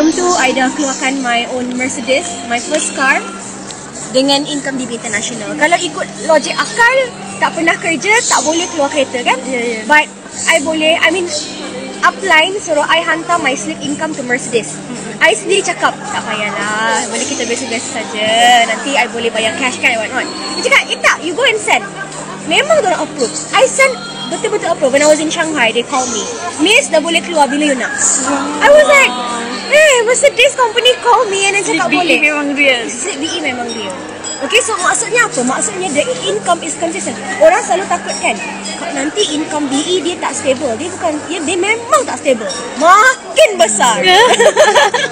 sebelum tu I dah keluarkan my own Mercedes, my first car, dengan income DB International. Kalau ikut logik akal, tak pernah kerja, tak boleh keluar kereta kan? But I boleh, upline suruh I hantar my slip income to Mercedes. I sendiri cakap, tak payahlah, boleh kita biasa-biasa saja, nanti I boleh bayar cash kan, what. Dia cakap, tak, you go and send. Memang diorang approve. I send betul-betul approve. When I was in Shanghai, they called me, Miss, dah boleh keluar bila you nak. I was like, Mercedes company call me and then cakap boleh. BE memang real. BE memang real. Okay, so maksudnya apa? Maksudnya the income is consistent. Orang selalu takut kan, nanti income BE dia tak stable. Dia bukan, dia memang tak stable. Makin besar.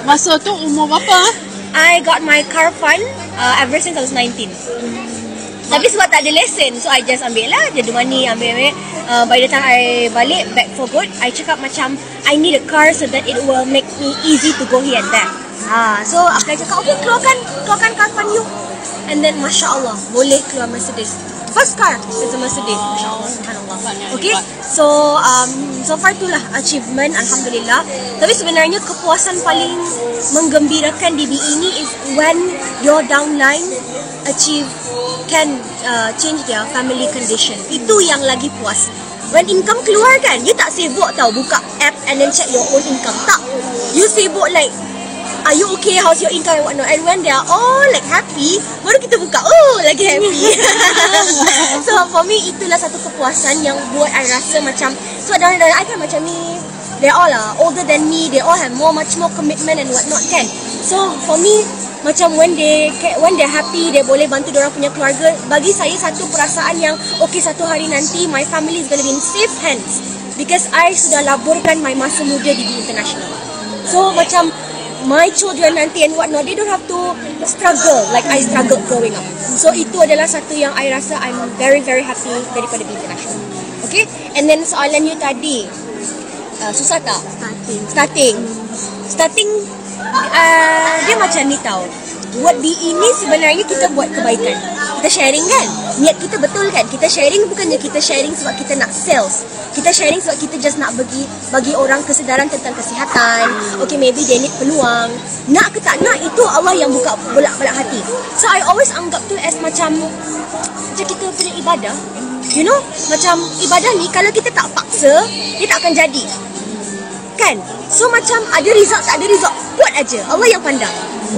Masa tu umur berapa? I got my car fund ever since I was 19. Tapi sebab tak ada lesen, so I just ambil lah, jadu money, ambil. By the time I balik back for good, I cakap macam I need a car so that it will make me easy to go here and there. So aku cakap, okay, keluarkan car fund you. And then Masya Allah, boleh keluar Mercedes. First car is a Mercedes. Masya Allah, subhanallah. Okay, so so far itulah achievement, Alhamdulillah. Tapi sebenarnya kepuasan paling menggembirakan di BE ini is when your downline can change their family condition. Itu yang lagi puas. When income keluar kan, you tak sibuk tau buka app and then check your own income. Tak, you sibuk like, are you okay? How's your income and whatnot? And when they are all like happy, baru kita buka, lagi happy. So for me, itulah satu kepuasan yang buat I rasa macam, so dari I kan macam ni, they all are older than me, they all have much more commitment and whatnot kan. So for me, macam when they're happy, they boleh bantu diorang punya keluarga. Bagi saya satu perasaan yang, okay, satu hari nanti my family is gonna be in safe hands because I sudah laburkan my masa muda di BE International. So macam my children nanti and whatnot, they don't have to struggle like I struggled growing up. So itu adalah satu yang I rasa I'm very very happy daripada BE International. Okay, and then soalan you tadi, susah tak? Starting dia macam ni tau. Buat BE ni sebenarnya kita buat kebaikan. Kita sharing kan? Niat kita betul kan? Kita sharing bukannya kita sharing sebab kita nak sales. Kita sharing sebab kita just nak bagi orang kesedaran tentang kesihatan. Okay, maybe they need peluang. Nak ke tak nak, itu Allah yang buka bolak-balik hati. So I always anggap tu as macam kita punya ibadah. You know, macam ibadah ni kalau kita tak paksa, dia tak akan jadi. Kan? So macam ada result tak ada result, buat aja. Allah yang pandang.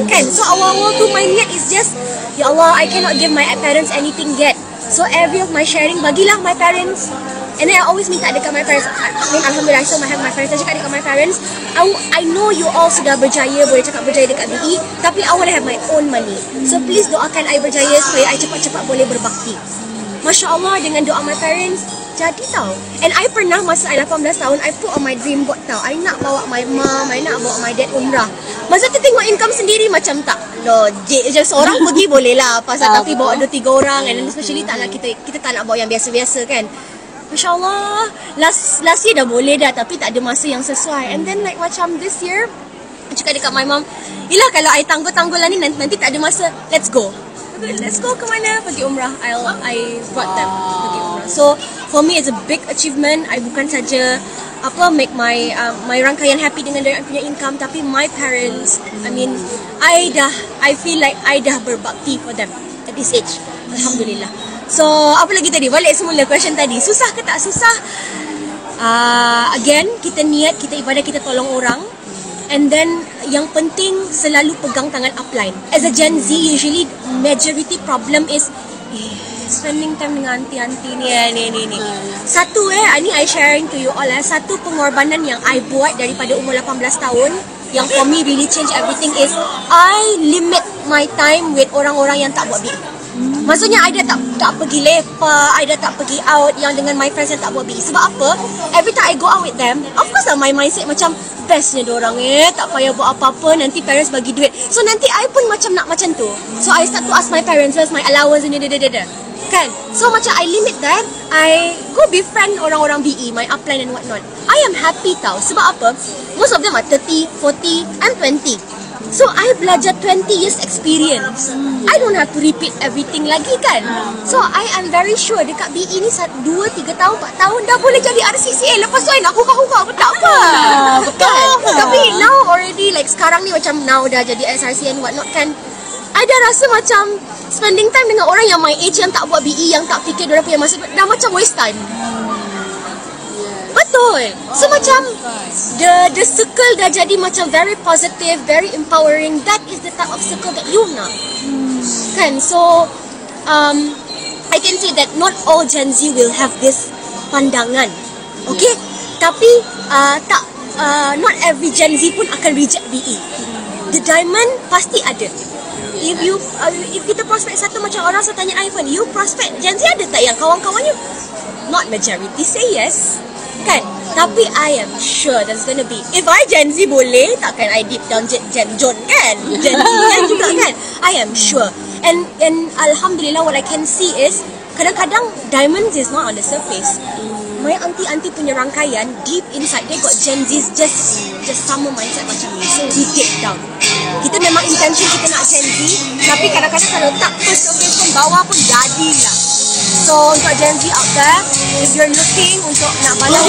Kan? So awal-awal tu my niat is just, ya Allah, I cannot give my parents anything yet. So every of my sharing, bagilah my parents. And then I always minta dekat my parents. Alhamdulillah, so I have my parents. Saya cakap dekat my parents, I know you all sudah berjaya, boleh cakap berjaya dekat BE, tapi I want to have my own money. So please doakan I berjaya supaya I cepat-cepat boleh berbakti. Masya Allah, dengan doa my parents, jadi tau. And I pernah masa I 18 tahun, I put on my dream board tau, I nak bawa my mom, I nak bawa my dad umrah. Masa tu tengok income sendiri macam tak logik je. Seorang pergi boleh lah pasal, tapi bawa 2-3 orang, and then especially tak nak kita tak nak bawa yang biasa-biasa kan. Masya Allah, last year dah boleh dah, tapi tak ada masa yang sesuai. And then like macam this year, I cakap dekat my mom, yelah kalau I tanggul-tanggul lah ni, nanti tak ada masa, let's go ke mana? Pergi umrah. I brought them pergi umrah. So for me it's a big achievement. I bukan saja make my rangkaian happy dengan dia punya income, tapi my parents, I feel like I dah berbakti for them at this age. Alhamdulillah. So apa lagi tadi? Balik semula question tadi. Susah ke tak susah? Again, kita niat, kita ibadah, kita tolong orang. And then yang penting selalu pegang tangan upline. As a Gen Z, usually majority problem is spending time dengan aunty-aunty ni. Satu ni I sharing to you all, satu pengorbanan yang I buat daripada umur 18 tahun yang for me really change everything is I limit my time with orang-orang yang tak buat BE. Maksudnya I dah tak pergi lepak, I dah tak pergi out yang dengan my friends yang tak buat BE. Sebab apa? Every time I go out with them, of course lah my mindset macam bestnya diorang tak payah buat apa-apa, nanti parents bagi duit. So nanti I pun macam nak macam tu. So I start to ask my parents, where's my allowance and kan? So macam I limit that, I go befriend orang-orang BE, my upline and whatnot. I am happy tau. Sebab apa? Most of them are 30, 40, I'm 20. So I belajar 20 years experience. I don't have to repeat everything lagi kan. So I am very sure dekat BE ni 2, 3 tahun, 4 tahun dah boleh jadi RCCA. Lepas tu I nak hukah-hukah pun tak apa. Betul. Tapi now already like sekarang ni macam now dah jadi SRC and what not kan. I dah rasa macam spending time dengan orang yang my age yang tak buat BE, yang tak fikir diorang punya masa, dah macam waste time. Betul. So macam the circle dah jadi macam very positive, very empowering. That is the type of circle that you nak. Kan? So I can say that not all Gen Z will have this pandangan. Okay? Tapi not every Gen Z pun akan reject BE. The diamond pasti ada. If kita prospect satu, macam orang saya tanya Ivan, you prospect Gen Z ada tak yang kawan-kawannya? Not majority say yes. Kan? Tapi I am sure there's gonna be. If I Gen Z boleh, takkan I deep down Gen John kan? Gen Z kan juga kan? I am sure. And Alhamdulillah, what I can see is kadang-kadang diamonds is not on the surface. My auntie punya rangkaian, deep inside they got Gen Z just sama mindset macam ni. So we deep down. Kita memang intention kita nak Gen Z, tapi kadang-kadang kalau tak first surface pun bawah pun jadilah. So untuk Gen Z out there, if you're looking untuk nak balik